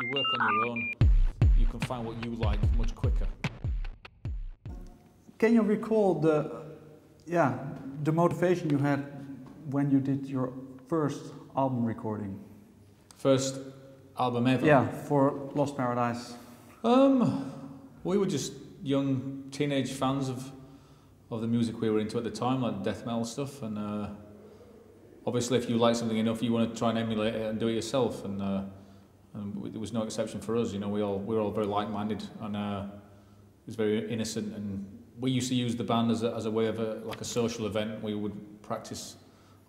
you work on your own, you can find what you like much quicker. Can you recall the motivation you had when you did your first album recording? First album ever? Yeah, for Lost Paradise. We were just young teenage fans of the music we were into at the time, like death metal stuff, and obviously if you like something enough, you want to try and emulate it and do it yourself, and it was no exception for us. You know, we were all very like-minded, and it was very innocent, and we used to use the band as a way of like a social event. We would practice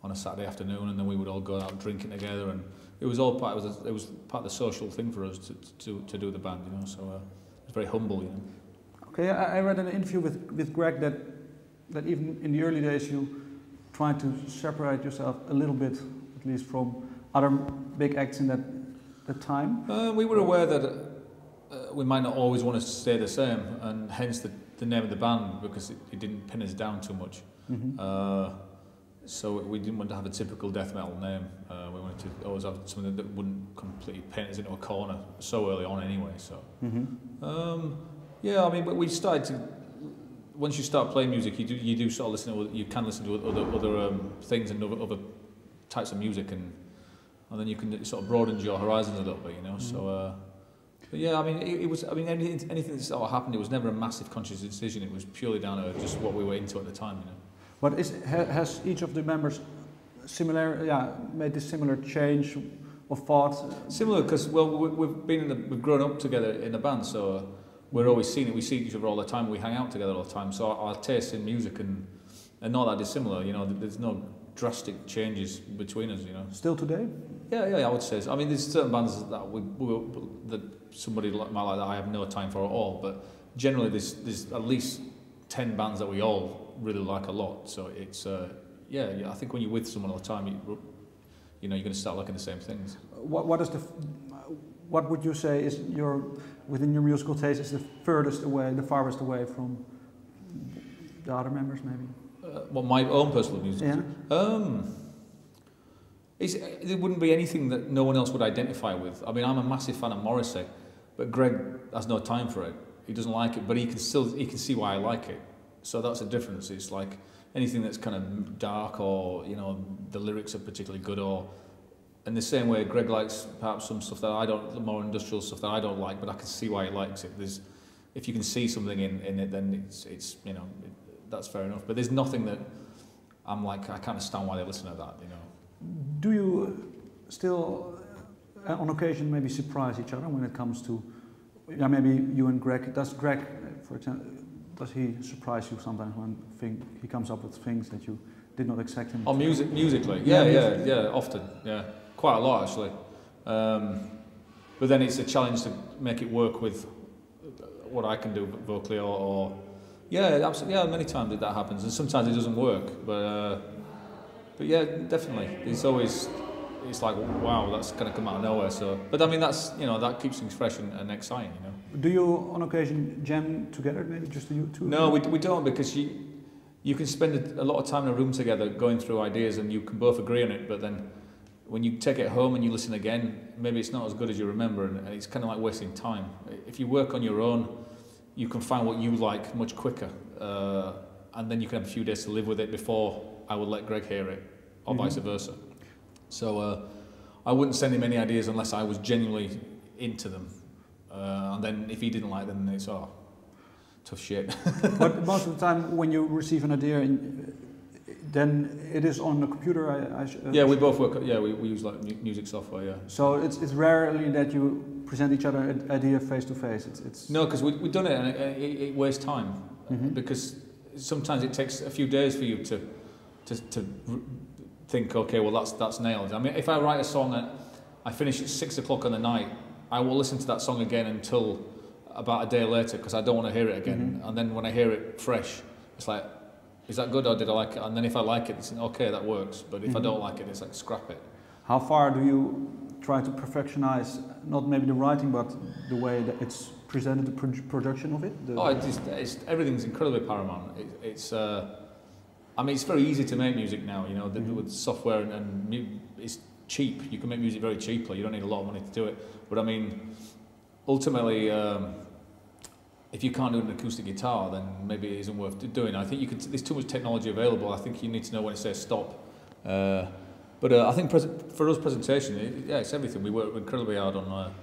on a Saturday afternoon, and then we would all go out drinking together, and it was all part of the social thing for us to do the band, you know. So it was very humble, you know. Okay, I read in an interview with Greg that even in the early days you tried to separate yourself a little bit, at least from other big acts in that time. We were aware that we might not always want to stay the same, and hence the name of the band, because it didn't pin us down too much. Mm-hmm. So we didn't want to have a typical death metal name. We wanted to always have something that wouldn't completely paint us into a corner so early on anyway. So yeah, I mean, but we started to. Once you start playing music, you do sort of listen to, you can listen to other things and other types of music, and then you can sort of broaden your horizons a little bit, you know. Mm-hmm. So, but yeah, I mean, it was. I mean, anything that sort of happened, it was never a massive conscious decision. It was purely down to just what we were into at the time, you know. But has each of the members made this similar change of thought? Similar, because we've grown up together in the band, so we're always seeing it. We see each other all the time. We hang out together all the time. So our tastes in music and not that dissimilar. You know, there's no drastic changes between us. You know. Still today? Yeah, I would say so. I mean, there's certain bands that that somebody might like that I have no time for at all. But generally, there's at least 10 bands that we all really like a lot. So it's I think when you're with someone all the time, you know, you're going to start liking the same things. What would you say is within your musical taste is the farthest away from the other members, maybe? My own personal music? Yeah. There wouldn't be anything that no one else would identify with. I mean, I'm a massive fan of Morrissey, but Greg has no time for it. He doesn't like it, but he can see why I like it. So that's a difference. It's like anything that's kind of dark, or you know, the lyrics are particularly good, or in the same way Greg likes perhaps some stuff that I don't, the more industrial stuff that I don't like, but I can see why he likes it. If you can see something in it, then it's you know, that's fair enough. But there's nothing that I'm like, I can't understand why they listen to that, you know. Do you still, on occasion, maybe surprise each other when it comes to, maybe you and Greg? Does Greg, for example, does he surprise you sometimes when he comes up with things that you did not expect him? Oh, musically, yeah, often, yeah, quite a lot actually. But then it's a challenge to make it work with what I can do vocally, or yeah, absolutely, yeah. Many times that happens, and sometimes it doesn't work. But yeah, definitely, it's like, wow, that's going to come out of nowhere. So, but I mean, that's, you know, that keeps things fresh and exciting, you know. Do you on occasion jam together, maybe just you two? No, we don't, because you can spend a lot of time in a room together going through ideas, and you can both agree on it, but then when you take it home and you listen again, maybe it's not as good as you remember, and it's kind of like wasting time. If you work on your own, you can find what you like much quicker, and then you can have a few days to live with it before I would let Greg hear it, or vice versa. So I wouldn't send him any ideas unless I was genuinely into them, and then if he didn't like them, then it's tough shit. But most of the time, when you receive an idea, then it is on the computer. Yeah, we both work. Yeah, we use like music software. Yeah. So it's rarely that you present each other an idea face to face. It's no, because we've done it, and it wastes time, because sometimes it takes a few days for you to think, okay, well that's nailed. I mean, if I write a song and I finish at 6 o'clock on the night, I will listen to that song again until about a day later, because I don't want to hear it again. And then when I hear it fresh, it's like, is that good, or did I like it? And then if I like it, it's okay, that works. But if I don't like it, it's like, scrap it. How far do you try to perfectionize, not maybe the writing, but the way that it's presented, the production of it? Everything's incredibly paramount. I mean, it's very easy to make music now, you know, with software, and it's cheap. You can make music very cheaply. You don't need a lot of money to do it. But I mean, ultimately, if you can't do an acoustic guitar, then maybe it isn't worth doing. I think there's too much technology available. I think you need to know when it says stop. But I think for us, presentation, it's everything. We work incredibly hard on